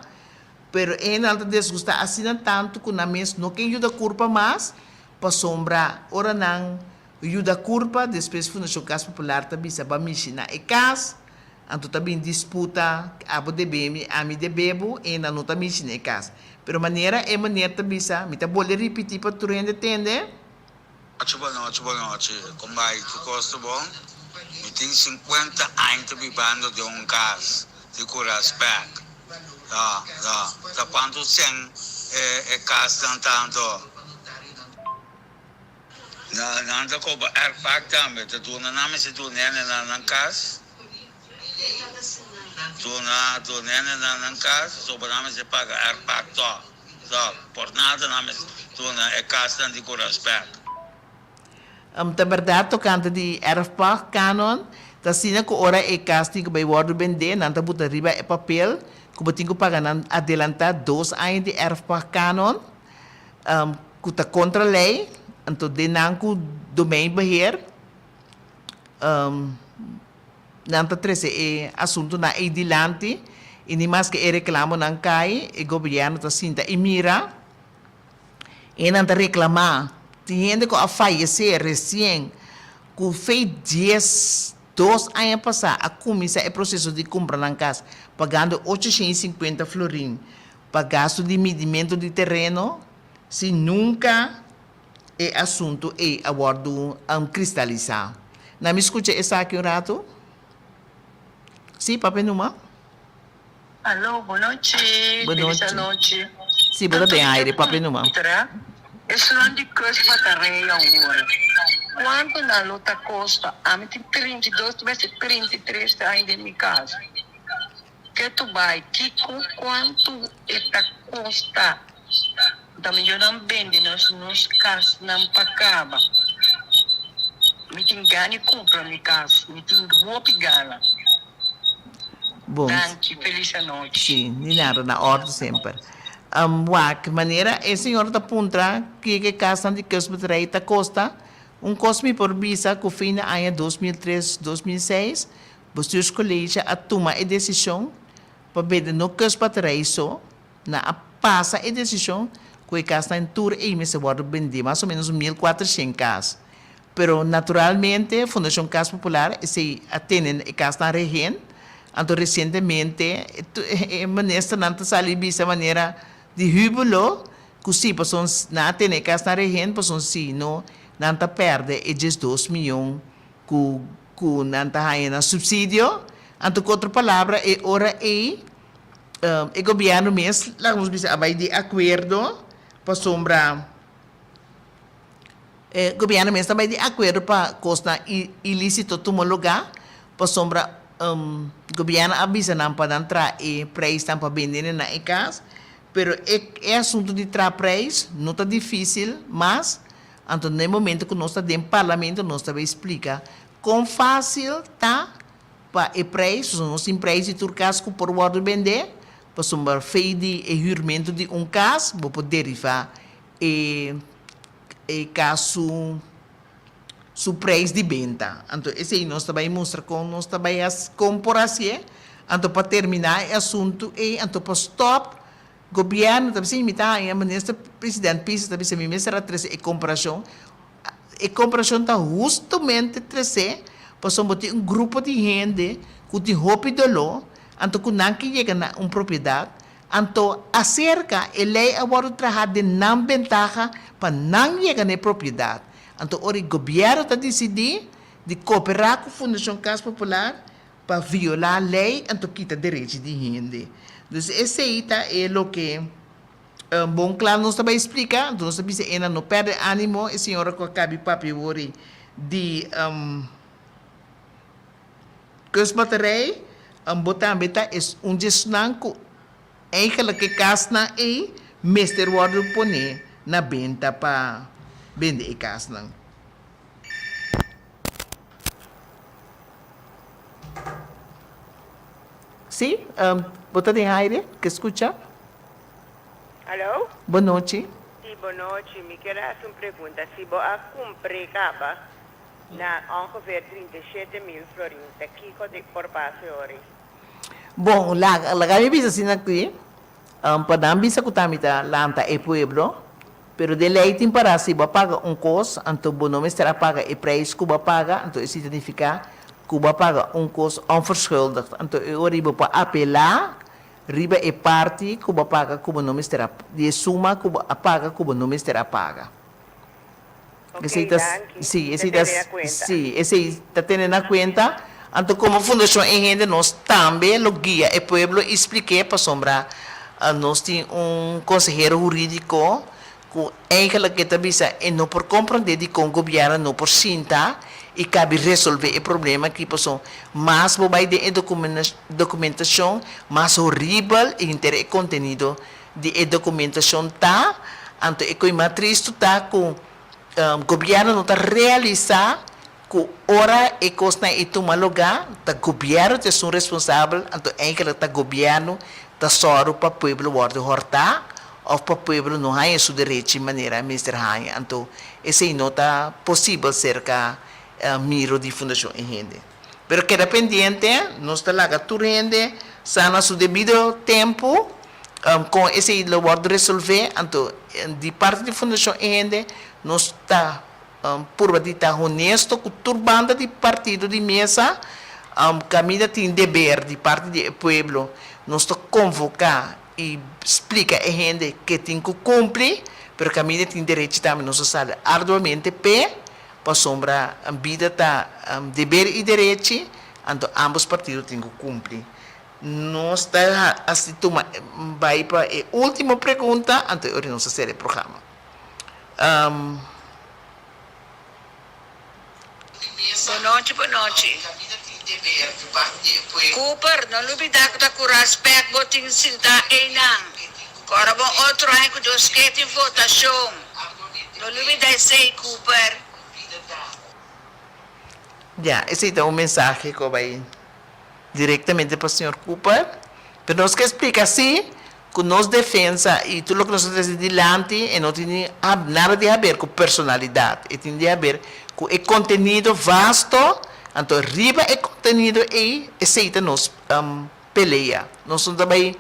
pero em alta desgusta assim tanto que na mês não quem ajuda curva mais para sombra ora não ajuda curva depois Fundação Casa Popular também se vai mexer na casa. Então também disputa abo de bem a mim de bebo e na nota mexer na casa. Pero maneira também sa, me tá bolhe repetir para tu entender. Boa noite. Como vai? Que gosto bom? Eu tenho 50 anos vivendo de caso de Curasback. Tá quanto sem caso tanto. Nanda ko ba airpack também, tu na nome se tu nene na caso. Tu nene na casa, so ba nome se paga airpack to. So, por nada nome tu na casa de Curasback. Ta verdade tocante de erfpacht canon, ta sina ko ora e casting ko by word bende nanta buta riba e papel, ko bating ko paganan adelantar 2 anos de erfpacht canon, ko ta contra lei, anto denang ko domain beheer, nanta 13 e assunto na edilante, ini mas que reclamo ng CAI, e gobyerno ta sinta imira, e nanta reclamar, gente que a falecer recém, que fez 2 anos passar a começar o processo de compra na casa, pagando 850 florim, para gasto de medimento de terreno, se nunca é assunto é abordo cristalizar. Não me escuta essa aqui um rato? Sim, Papai Numa? Alô, boa noite. Boa noite. Sim, boa bem, aire, Papai Numa. Esse ano de coisa bateria agora. Quanto na luta custa? A mim tem 32, tivesse 33 ainda em minha casa. Que tu vai? Quanto está custa? Também eu não vendo nos casas, não pagava. Me tem ganho compra minha casa. Me tem roupa e gala. Bom. Danke, feliz noite. Sim, dinheiro na ordem sempre. Que maneira é senhor da punta que casa de que os bateria costa custo por visa que fim na ano 2003-2006 você escolhe a tomar a decisão para ver no que os bateria só na passa a decisão que a casa em tour e me se pode vender mais ou menos 1.400 casas. Pero naturalmente a Fundação Casa Popular se atende a casa na região. Então recentemente nesta não sali bisa maneira de jubilo que se pessoas na atende casa na região pessoas se não perde esses 2 milhões que não tem na subsídio. Então com outra palavra é ora o governo mesmo lá vamos bisa vai de acordo para sombra o governo mesmo vai de acordo para costa ilícito tomar lugar para sombra governo avisa não para entrar e preço para vender na casa, pero é assunto de tra preço não está difícil, mas então no momento que nós estamos dentro do parlamento nós também explica quão fácil tá para o preço, nós temos preço de turcas que por word vender, para sombra feito de juramento de caso, vou poder derivar e caso preço de venda. Então, esse aí nós também mostra como nós também comparação. Então, para terminar o assunto, então, para stop, governo também se imitar, a ministra presidente Pisa também se ministra trazer a comparação. A comparação está justamente trazer, para somente grupo de gente kuti hopi dolo, anto kunanki llega na propiedad, anto acerca a lei agora trabalhar de não ventaja para não chegar na propriedade. Anto ori governo está decidir de cooperar com a Fundação Casa Popular para violar a lei, anto quita direitos de gente. Então, esse aí é o que bom claro nós também explica, então nós também ainda não perde ânimo, a senhora com a cabe papi ori de kusmaterij, botar beta é gestionar eigenlijk que kasna e Mr. Wardo pone na benta para vender kasna. Sim, bota de aire, que escucha? Alô? Boa noite. Sim, boa noite. Me quero fazer uma pergunta. Se você cumprir capa na ongeveer 37 mil florins, aqui pode por passe horas. Bom, la kami bisa sinakti, padang bisa kutamita lanta e pueblo, pero de lei tem para si ba paga cos, anto bono mestra paga e preço kuba paga, anto isso significa kuba paga cos onverschuldigd, anto ori ba pa apelar, riba e parte kuba paga kuba no mestra, de suma kuba paga kuba no mestra paga. Okay, esse está tendo na conta. Então, como Fundação Enrende, nós também, o guia e pueblo, expliquei para sombra, nós temos consejero jurídico, que aquela que está e não por compreender de com o governo, não por cinta, e cabe resolver o problema que passou. Mas, vai de documentação, mais horrível e inter conteúdo de documentação tá, então, é mais triste tá com o governo não está realizando que ora e costa e toma lugar, o governo é o responsável, então é o governo está só para o povo guarda horta, ou para o povo não tem seu direito de maneira Mr. Hanha, então esse não está possível cerca miro de Fundação Enrende. Pero queda pendiente, nós está lá tu rende, sana seu devido tempo, com esse lo guarda resolver, então de parte da Fundação Enrende, nós está por de estar honesto com turbanda de partido de mesa, caminha tem dever de parte do povo, nós está convocar e explica a gente que tem que cumprir, pero caminha tem direito também, nós está arduamente para sombra a vida tá dever e direito, então ambos partidos têm que cumprir. Nós está assim, vai para a última pergunta, antes de nós fazer o programa. Boa noite, boa noite. Cooper, não olvidar que está com respeito, botinho sinta einang. Agora bom outro ano que Deus quer em votação. Não olvidar isso aí, Cooper. Já, esse é um mensagem que vai diretamente para o senhor Cooper. Pero nós que explica assim, com nossa defesa e tudo o que nós estamos adiante, e não tem nada a ver com personalidade, e tem a ver com o conteúdo vasto, então riba o conteúdo e aceita nos peleia. Nós não também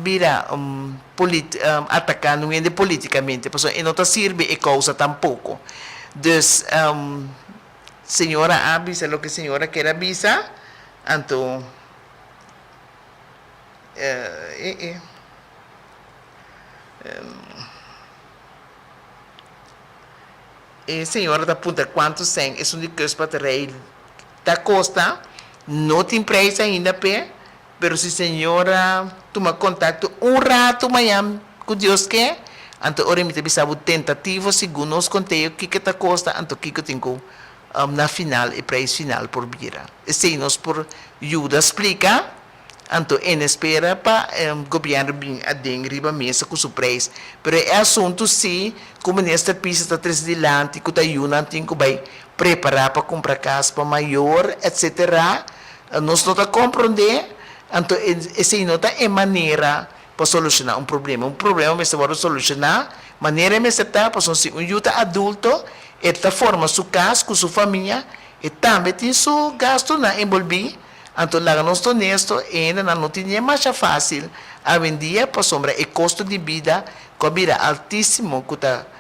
vira atacar não é politicamente, porque não serve a causa tampouco. Então, senhora avisa o que a senhora quer avisar, então a senhora da punta quanto sem é um de coisa para ter da costa não tem preço ainda pero se a senhora toma contato rato amanhã com Deus quer então ora me bisa tentativo segundo os conteúdos que está costa então que eu tenho na final e preço final por vira se nós por ajuda explica então em espera para o governo vir a riba mesa com o preço pero é assunto se como nesta pista está transdilante que está ajuda tem que vai preparar para comprar casa para maior etc nós não está compreender então esse não está em maneira para solucionar um problema mas se vai solucionar maneira mas está para se um ajuda adulto esta forma sua casa com sua família e também tem seu gasto na envolver. Então, lá nós estamos honestos, ainda não tinha mais fácil. Hoje em dia, para sombra, o custo de vida é altíssimo, com a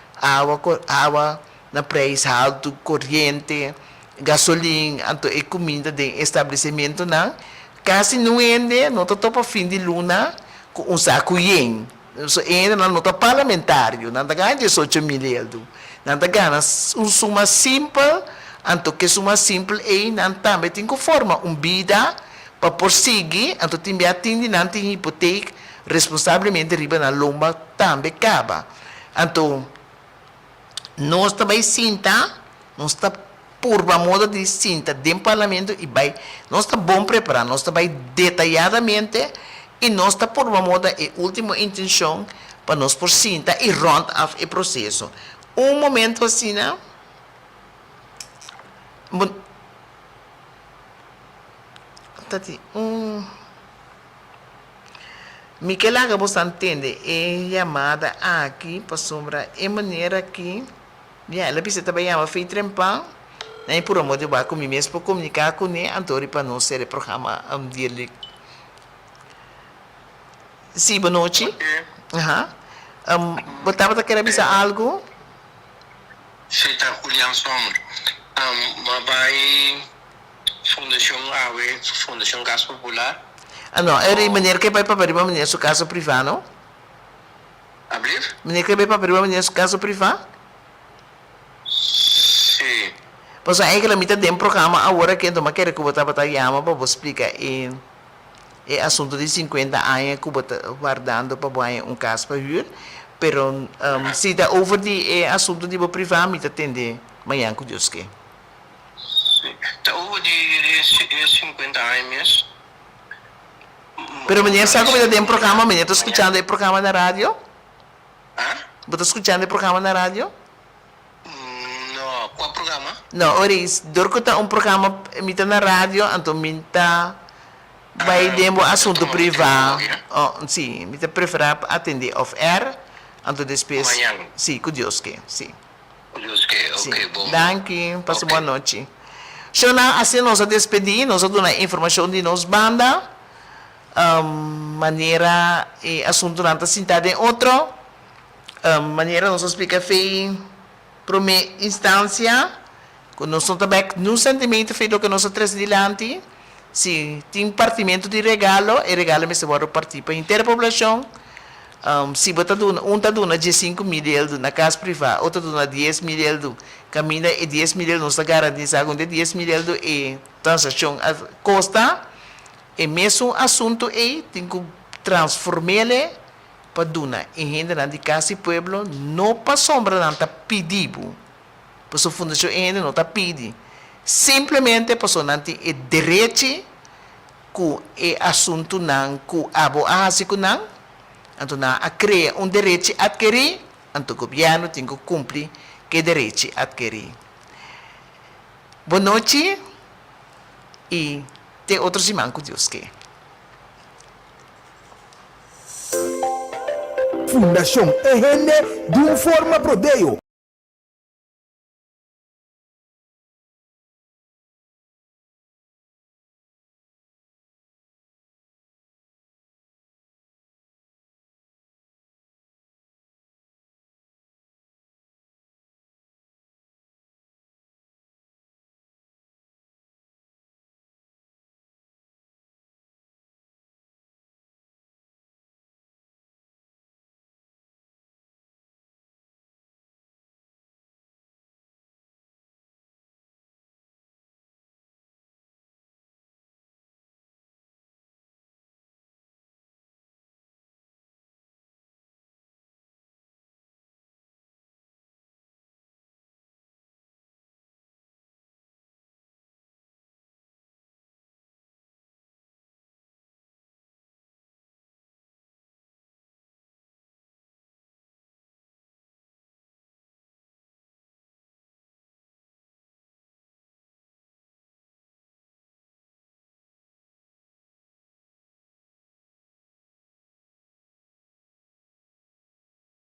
água na preço alto, corrente, gasolina, anto e comida de estabelecimento na kasi não ende, não tá para fim de luna com um saco yen. So ainda não tá parlamentário, não tá ganhando 18 mil euros. Não tá ganhando suma simples, anto que suma simples e não também tem que formar vida para prosseguir, anto tem que atender não tem hipoteca responsavelmente riba na lomba também acaba. Anto nós também sinta, nós está por modo de sinta dentro do parlamento e vai, nós está bom preparado, nós está detalhadamente e nós está por modo de última intenção para nós por sinta e round off o processo. Momento assim, né? Tati, Miquel acabou de entender, é chamada aqui para sombra, é maneira que, ela precisa trabalhar, fez trempar, né, por amor de Deus, comigo mesmo, para comunicar com ele, então, para não ser o programa dele. Sim, boa noite. Você quer avisar algo? Sim, está Julián Sommer. Vai Fundação AWE, Fundação Gas Popular. Não, é maneira que vai para a maneira sua casa privada, não? Abrir? Maneira que vai para a maneira sua casa privada? Sim. Pois é que a mitad de programa agora que então quer que você está chamando para você explicar é assunto de 50 anos que você está guardando para você casa para vir, pero se está over de assunto de privado, me atende amanhã com Deus que. Sim. Está over de 50 anos. Pero mañana sabe que tem programa, mañana estou escutando o programa na rádio? Você está escutando o programa na rádio? Não, qual programa? Não, Oris, dorco tá programa mita na rádio, então mita vai demo assunto privado. Sim, mita preferar atender off air, então depois. Amanhã. Sim, com Deus que, sim. Com Deus que, ok, bom. Danke, passe boa noite. So na assim nós despedir, nós damos a informação de nos banda. Maneira e assunto não está sentado em outro maneira nós explica feio primeira instância quando nós também no sentimento feito que nós três dilante se tem partimento de regalo e regalo me se vai partir para a inteira população se você está dando 5 mil euros na casa privada outra dando 10 mil euros caminha e 10 mil euros nós está garantindo de 10 mil euros e transação custa e mesmo assunto tem que transformar para duna e gente na de casa e pueblo não para sombra não está pedindo para sua fundação ainda não está pedindo simplesmente para sua não tem direito que é assunto não que abo assim que não então a criar direito a adquirir então o governo tem que cumprir que direito a adquirir. Boa noite e tem outros irmãos com Deus que. Fundação Ehende de uma forma prodeio,